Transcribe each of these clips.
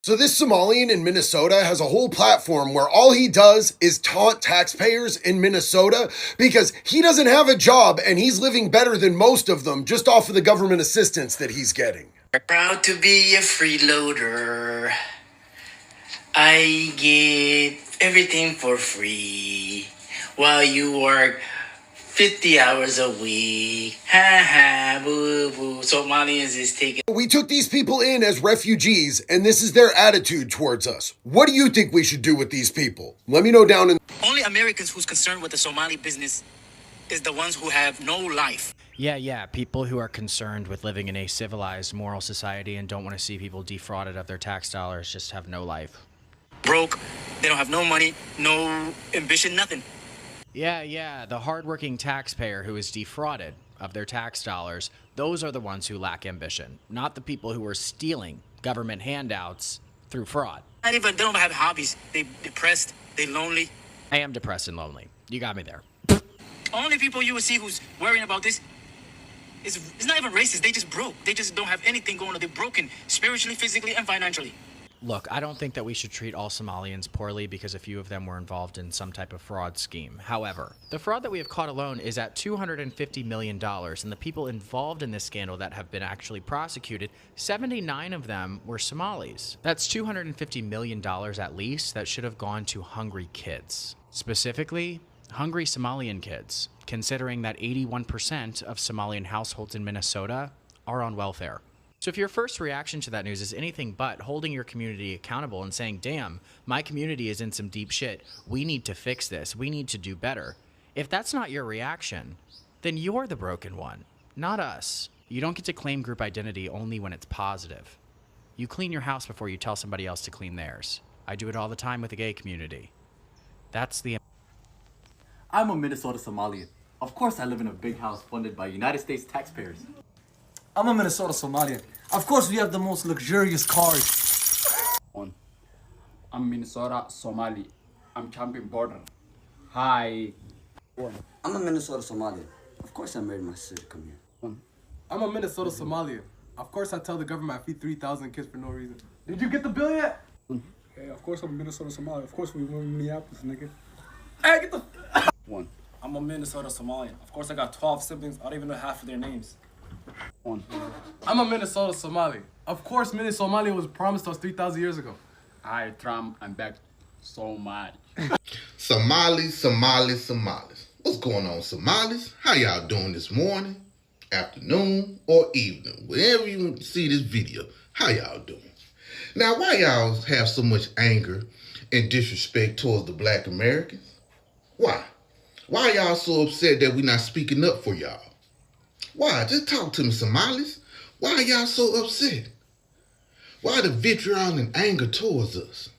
So this Somalian in Minnesota has a whole platform where all he does is taunt taxpayers in Minnesota because he doesn't have a job and he's living better than most of them just off of the government assistance that he's getting. Proud to be a freeloader. I get everything for free while you work 50 hours a week. Ha ha, boo boo. Somalians is taking. We took these people in as refugees, and this is their attitude towards us. What do you think we should do with these people? Let me know down in. Only Americans who's concerned with the Somali business is the ones who have no life. Yeah, people who are concerned with living in a civilized, moral society and don't want to see people defrauded of their tax dollars just have no life. Broke, they don't have no money, no ambition, nothing. Yeah, the hardworking taxpayer who is defrauded of their tax dollars, those are the ones who lack ambition, not the people who are stealing government handouts through fraud. They don't have hobbies. They depressed, they lonely. I am depressed and lonely. You got me there. Only people you will see who's worrying about this is it's not even racist. They just broke. They just don't have anything going on. They're broken spiritually, physically, and financially. Look, I don't think that we should treat all Somalians poorly because a few of them were involved in some type of fraud scheme. However, the fraud that we have caught alone is at $250 million, and the people involved in this scandal that have been actually prosecuted, 79 of them were Somalis. That's $250 million at least that should have gone to hungry kids. Specifically, hungry Somalian kids, considering that 81% of Somalian households in Minnesota are on welfare. So if your first reaction to that news is anything but holding your community accountable and saying, damn, my community is in some deep shit, we need to fix this, we need to do better. If that's not your reaction, then you're the broken one, not us. You don't get to claim group identity only when it's positive. You clean your house before you tell somebody else to clean theirs. I do it all the time with the gay community. That's the... I'm a Minnesota Somalian. Of course I live in a big house funded by United States taxpayers. I'm a Minnesota Somalian. Of course we have the most luxurious cars. I'm Minnesota Somali. I'm camping border. Hi. I'm a Minnesota Somalian. Of course I married my sister to come here. I'm a Minnesota Somalian. Of course I tell the government I feed 3,000 kids for no reason. Did you get the bill yet? Hey, of course I'm a Minnesota Somali. Of course we live in Minneapolis, nigga. Hey, get the... I'm a Minnesota Somalian. Of course I got 12 siblings. I don't even know half of their names. I'm a Minnesota Somali. Of course Minnesota Somalia was promised us 3,000 years ago. Hi, Trump. I'm back so much. Somalis. What's going on, Somalis? How y'all doing this morning, afternoon, or evening? Wherever you see this video, how y'all doing? Now, why y'all have so much anger and disrespect towards the black Americans? Why? Why y'all so upset that we're not speaking up for y'all? Why? Just talk to me, Somalis. Why are y'all so upset? Why the vitriol and anger towards us?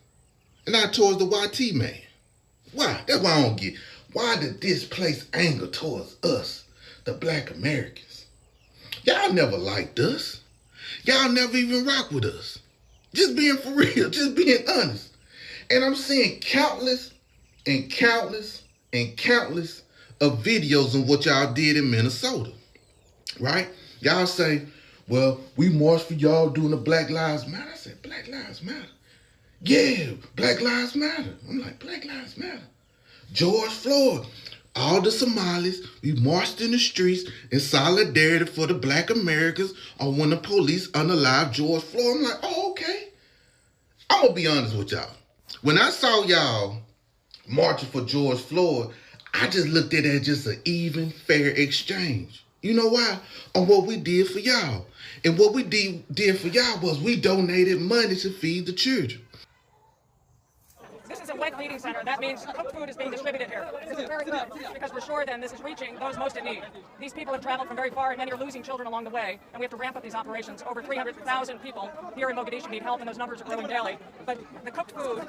And not towards the YT man? Why? That's why I don't get. Why the displaced anger towards us, the black Americans? Y'all never liked us. Y'all never even rock with us. Just being for real, just being honest. And I'm seeing countless of videos on what y'all did in Minnesota. Right? Y'all say, well, we marched for y'all doing the Black Lives Matter. I said, Black Lives Matter? Yeah, Black Lives Matter. I'm like, Black Lives Matter. George Floyd, all the Somalis, we marched in the streets in solidarity for the black Americans or when the police unalived George Floyd. I'm like, oh, okay. I'm going to be honest with y'all. When I saw y'all marching for George Floyd, I just looked at it as just an even, fair exchange. You know why? On what we did for y'all. And what we did for y'all was we donated money to feed the children. This is a wet feeding center. That means cooked food is being distributed here. This is very good because we're sure then this is reaching those most in need. These people have traveled from very far and many are losing children along the way, and we have to ramp up these operations. Over 300,000 people here in Mogadishu need help, and those numbers are growing daily. But the cooked food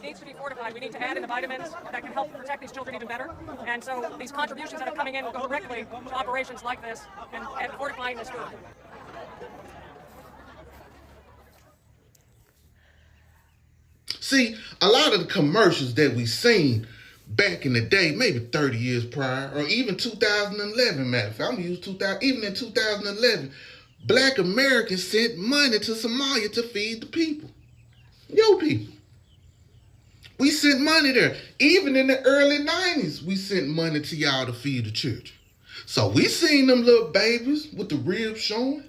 needs to be fortified. We need to add in the vitamins that can help protect these children even better. And so these contributions that are coming in will go directly to operations like this and fortifying this food. See, a lot of the commercials that we seen back in the day, maybe 30 years prior, or even 2011, matter of fact, I'm gonna use 2000, even in 2011, black Americans sent money to Somalia to feed the people. Your people. We sent money there. Even in the early 90s, we sent money to y'all to feed the children. So we seen them little babies with the ribs showing.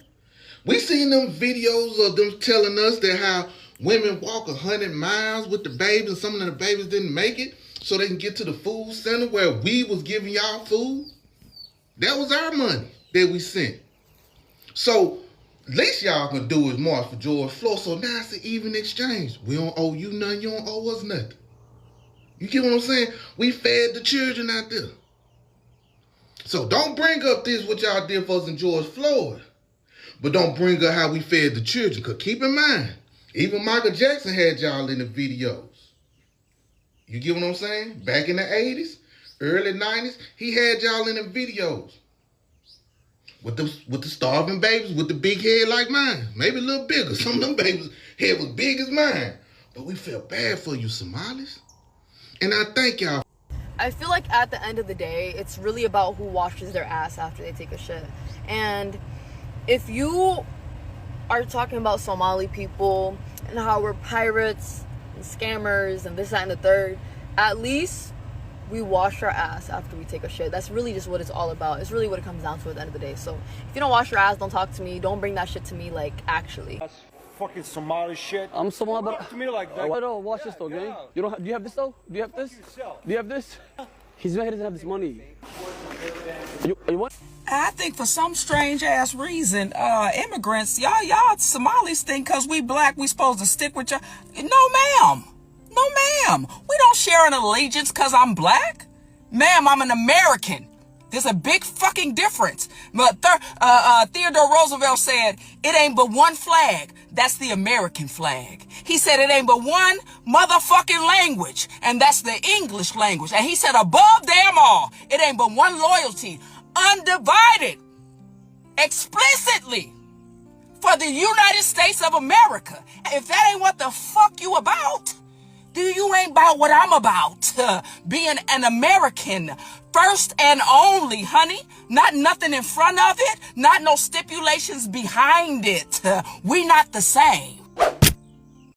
We seen them videos of them telling us that how women walk 100 miles with the babies and some of the babies didn't make it so they can get to the food center where we was giving y'all food. That was our money that we sent. So least y'all can do is march for George Floyd. So now it's an even exchange. We don't owe you nothing. You don't owe us nothing. You get what I'm saying? We fed the children out there. So don't bring up this what y'all did for us in George Floyd. But don't bring up how we fed the children. Because keep in mind, even Michael Jackson had y'all in the videos. You get what I'm saying? Back in the 80s, early 90s, he had y'all in the videos. With the starving babies, with the big head like mine. Maybe a little bigger. Some of them babies' head was big as mine. But we felt bad for you Somalis. And I thank y'all. I feel like at the end of the day, it's really about who washes their ass after they take a shit. And if you are talking about Somali people and how we're pirates and scammers and this, that, and the third, at least we wash our ass after we take a shit. That's really just what it's all about. It's really what it comes down to at the end of the day. So if you don't wash your ass, don't talk to me. Don't bring that shit to me, like, actually. That's fucking Somali shit. I'm Somali, but talk to me like that. No, watch this though, gang. You don't. Do you have this though? Do you have this? Do you have this? He's mad he doesn't have this money. You what? I think for some strange ass reason, immigrants, y'all Somalis think because we black, we supposed to stick with y'all. No, ma'am. No, ma'am. We don't share an allegiance because I'm black. Ma'am, I'm an American. There's a big fucking difference. But Theodore Roosevelt said, it ain't but one flag. That's the American flag. He said it ain't but one motherfucking language. And that's the English language. And he said above them all, it ain't but one loyalty. Undivided. Explicitly. For the United States of America. If that ain't what the fuck you about, then you ain't about what I'm about. Being an American. First and only, honey. Not nothing in front of it. Not no stipulations behind it. We not the same.